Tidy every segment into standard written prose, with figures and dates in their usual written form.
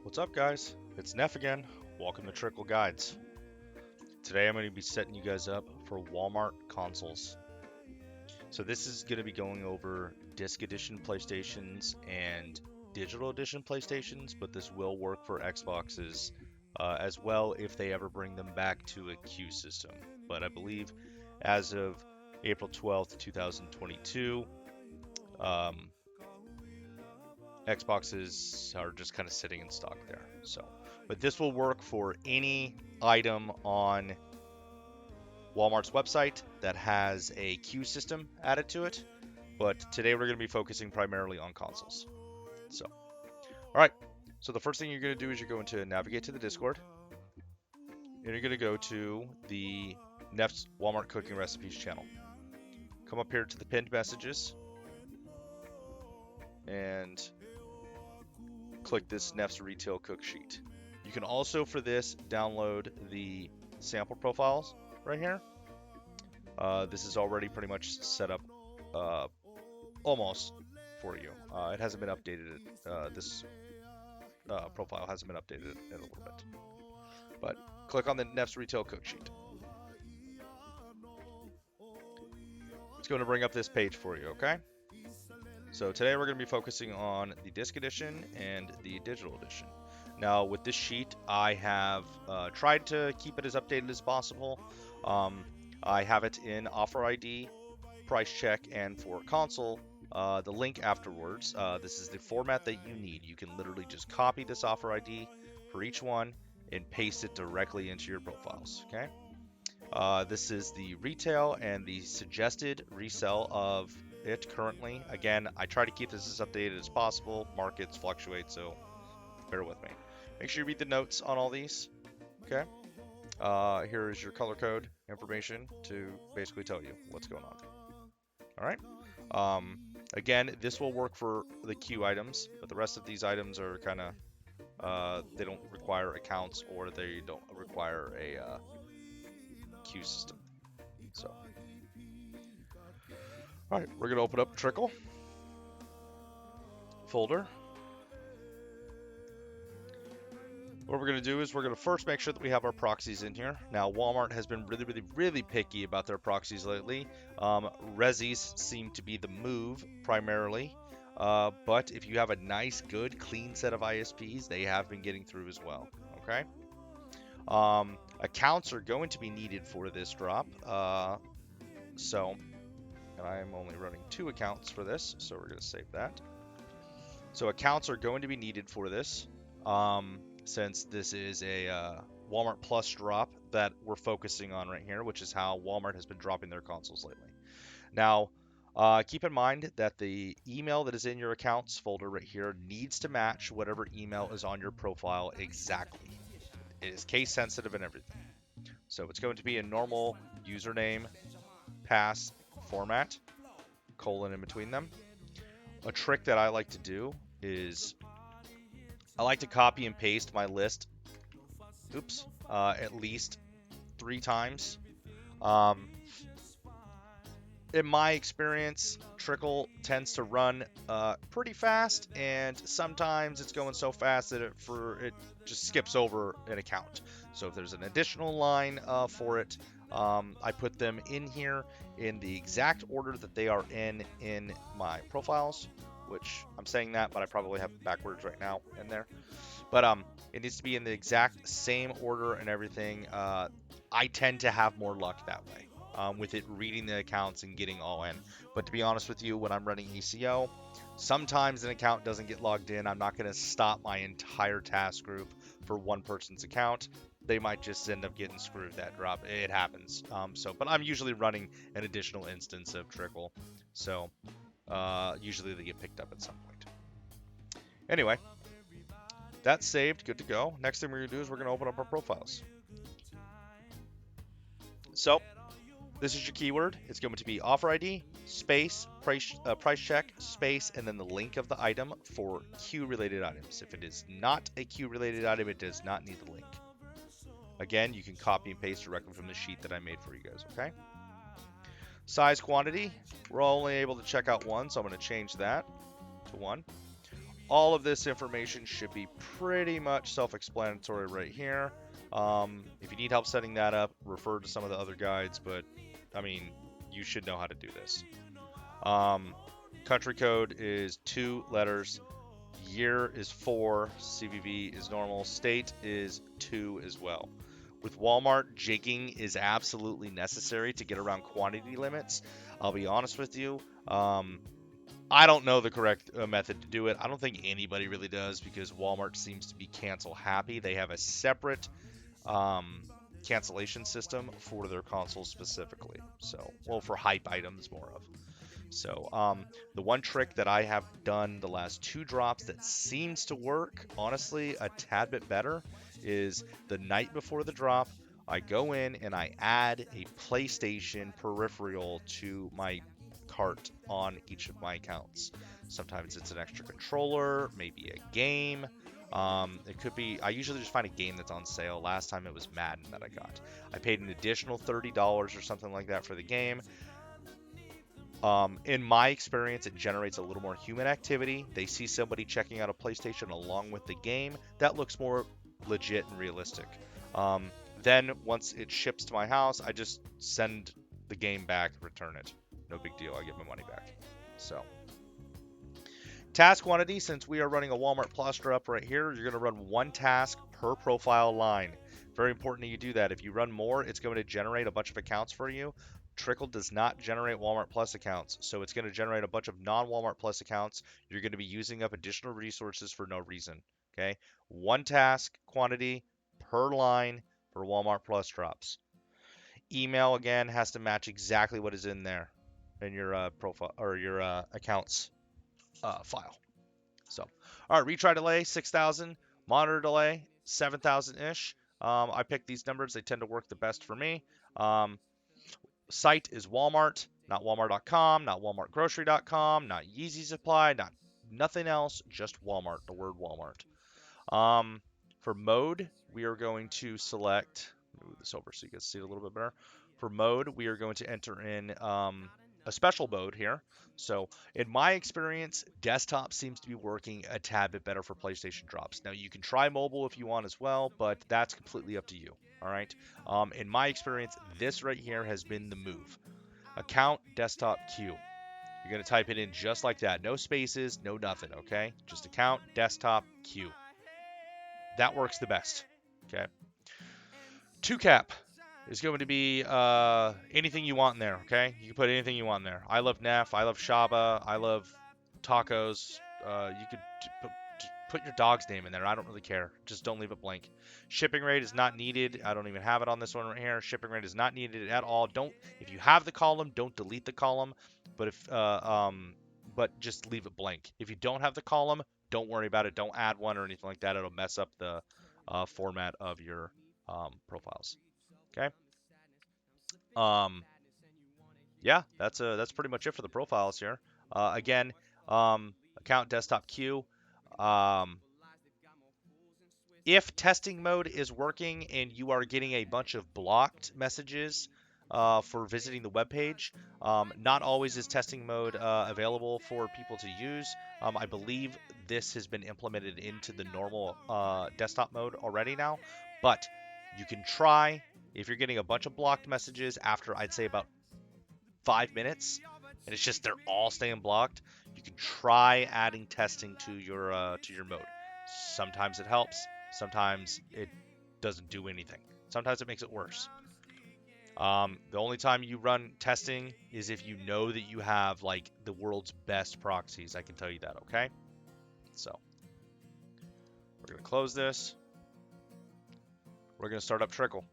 What's up, guys? It's Neff again. Welcome to Trickle Guides. Today I'm going to be setting you guys up for Walmart consoles. So this is going to be going over disc edition PlayStations and digital edition PlayStations, but this will work for Xboxes as well if they ever bring them back to a queue system. But I believe as of April 12th, 2022, Xboxes are just kind of sitting in stock there. But this will work for any item on Walmart's website that has a queue system added to it. But today we're going to be focusing primarily on consoles. All right. So the first thing you're going to do is you're going to navigate to the Discord, and you're going to go to the Neff's Walmart Cooking Recipes channel. Come up here to the pinned messages, and click this Neff's Retail Cook Sheet. You can also, for this, download the sample profiles right here. This is already pretty much set up almost for you. It hasn't been updated. This profile hasn't been updated in a little bit. But click on the Neff's Retail Cook Sheet. It's going to bring up this page for you, okay? So today we're going to be focusing on the disc edition and the digital edition. Now with this sheet, I have tried to keep it as updated as possible. I have it in offer ID, price check, and for console, the link afterwards. This is the format that you need. You can literally just copy this offer ID for each one and paste it directly into your profiles, okay? This is the retail and the suggested resale of it currently. Again, I try to keep this as updated as possible. Markets fluctuate, so bear with me. Make sure you read the notes on all these. Okay. Here is your color code information to basically tell you what's going on. All right. Again, this will work for the queue items, but the rest of these items are kind of they don't require accounts, or they don't require a queue system. So. All right, we're gonna open up Trickle folder. What we're gonna do is we're gonna first make sure that we have our proxies in here. Now, Walmart has been really picky about their proxies lately. Resis seem to be the move primarily, but if you have a nice, good, clean set of ISPs, they have been getting through as well. Okay. Accounts are going to be needed for this drop, and I'm only running 2 accounts for this, so we're going to save that. So accounts are going to be needed for this, since this is a Walmart Plus drop that we're focusing on right here, which is how Walmart has been dropping their consoles lately. Now, keep in mind that the email that is in your accounts folder right here needs to match whatever email is on your profile exactly. It is case sensitive and everything. So it's going to be a normal username, pass, format, colon in between them. A trick that I like to do is I like to copy and paste my list, at least 3 times. In my experience, Trickle tends to run pretty fast, and sometimes it's going so fast that it just skips over an account. So if there's an additional line for it, I put them in here in the exact order that they are in my profiles, which I'm saying that, but I probably have backwards right now in there. But it needs to be in the exact same order and everything. I tend to have more luck that way with it reading the accounts and getting all in. But to be honest with you, when I'm running ECO, sometimes an account doesn't get logged in. I'm not going to stop my entire task group for one person's account. They might just end up getting screwed that drop. It happens. But I'm usually running an additional instance of Trickle. So usually they get picked up at some point. Anyway, that's saved. Good to go. Next thing we're going to do is we're going to open up our profiles. So this is your keyword. It's going to be offer ID, space, price check, space, and then the link of the item for queue-related items. If it is not a queue-related item, it does not need the link. Again, you can copy and paste directly from the sheet that I made for you guys, okay? Size quantity, we're only able to check out 1, so I'm going to change that to 1. all of this information should be pretty much self-explanatory right here. If you need help setting that up, refer to some of the other guides, but I mean, you should know how to do this. Country code is 2 letters. Year is 4. CVV is normal. State is 2 as well. With Walmart, jigging is absolutely necessary to get around quantity limits. I'll be honest with you. I don't know the correct method to do it. I don't think anybody really does because Walmart seems to be cancel happy. They have a separate cancellation system for their consoles specifically. So, well, for hype items more of. So, the one trick that I have done the last 2 drops that seems to work, honestly, a tad bit better, is the night before the drop, I go in and I add a PlayStation peripheral to my cart on each of my accounts. Sometimes it's an extra controller, maybe a game. It could be, I usually just find a game that's on sale. Last time it was Madden that I got. I paid an additional $30 or something like that for the game. In my experience, it generates a little more human activity. They see somebody checking out a PlayStation along with the game. That looks more legit and realistic. Then once it ships to my house, I just send the game back, return it. No big deal. I get my money back. So, task quantity, since we are running a Walmart Plus drop right here, you're going to run 1 task per profile line. Very important that you do that. If you run more, it's going to generate a bunch of accounts for you. Trickle does not generate Walmart Plus accounts, so it's going to generate a bunch of non-Walmart Plus accounts. You're going to be using up additional resources for no reason. Okay, 1 task quantity per line for Walmart Plus drops. Email again has to match exactly what is in there in your profile or your accounts file. So, all right, retry delay 6,000, monitor delay 7,000 ish. I picked these numbers; they tend to work the best for me. Site is Walmart, not Walmart.com, not WalmartGrocery.com, not Yeezy Supply, not nothing else, just Walmart, the word Walmart. For mode, we are going to select, move this over so you can see it a little bit better. For mode, we are going to enter in a special mode here. So in my experience, desktop seems to be working a tad bit better for PlayStation drops. Now you can try mobile if you want as well, but that's completely up to you. All right. In my experience, this right here has been the move. Account desktop queue. You're going to type it in just like that. No spaces, no nothing, okay? Just account desktop queue. That works the best, okay? 2-cap is going to be anything you want in there, okay? You can put anything you want in there. I love Neff, I love Shaba, I love tacos. You could put your dog's name in there. I don't really care. Just don't leave it blank. Shipping rate is not needed. I don't even have it on this one right here. Shipping rate is not needed at all. If you have the column, don't delete the column. But but just leave it blank. If you don't have the column, don't worry about it. Don't add one or anything like that. It'll mess up the format of your profiles. Okay. Yeah, that's pretty much it for the profiles here. Again, account desktop queue. If testing mode is working and you are getting a bunch of blocked messages for visiting the web page, not always is testing mode available for people to use. I believe this has been implemented into the normal desktop mode already now, but you can try. If you're getting a bunch of blocked messages after, I'd say, about 5 minutes, and it's just they're all staying blocked, you can try adding testing to your mode. Sometimes it helps. Sometimes it doesn't do anything. Sometimes it makes it worse. The only time you run testing is if you know that you have like the world's best proxies. I can tell you that, okay? So we're gonna close this. We're gonna start up Trickle.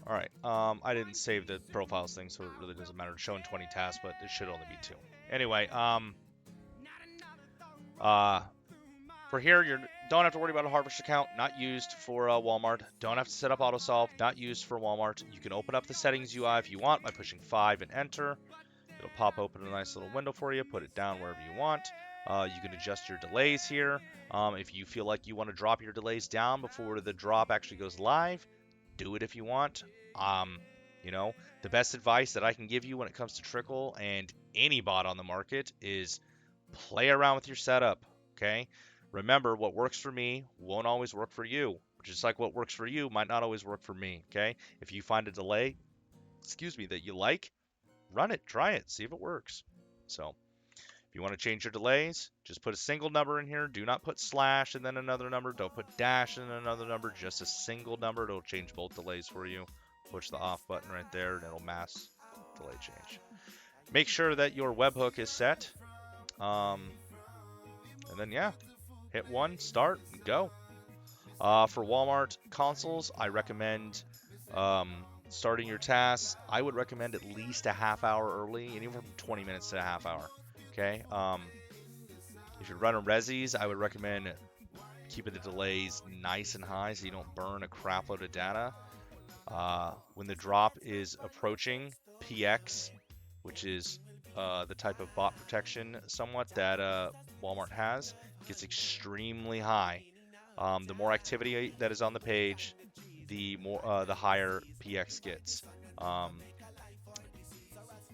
All right. I didn't save the profiles thing, so it really doesn't matter. It's showing 20 tasks, but it should only be 2. Anyway, for here, you don't have to worry about a harvest account, not used for Walmart. Don't have to set up autosolve, not used for Walmart. You can open up the settings UI if you want by pushing 5 and enter. It'll pop open a nice little window for you. Put it down wherever you want. You can adjust your delays here. If you feel like you want to drop your delays down before the drop actually goes live, do it if you want. You know, the best advice that I can give you when it comes to Trickle and any bot on the market is play around with your setup, okay? Remember, what works for me won't always work for you. Just like what works for you might not always work for me, okay? If you find a delay, excuse me, that you like, run it, try it, see if it works. So, if you want to change your delays, just put a single number in here. Do not put slash and then another number. Don't put dash and another number. Just a single number. It'll change both delays for you. Push the off button right there and it'll mask delay change. Make sure that your webhook is set. And then, yeah, hit one, start, go. For Walmart consoles, I recommend starting your tasks. I would recommend at least a half hour early, anywhere from 20 minutes to a half hour. Okay. If you're running resis, I would recommend keeping the delays nice and high so you don't burn a crap load of data. When the drop is approaching, PX, which is the type of bot protection somewhat that Walmart has, gets extremely high. The more activity that is on the page, the higher PX gets.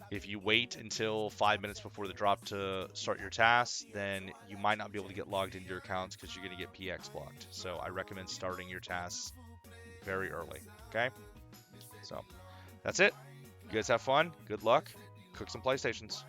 If you wait until 5 minutes before the drop to start your tasks, then you might not be able to get logged into your accounts because you're going to get PX blocked. So I recommend starting your tasks very early. Okay? So that's it. You guys have fun. Good luck. Cook some PlayStations.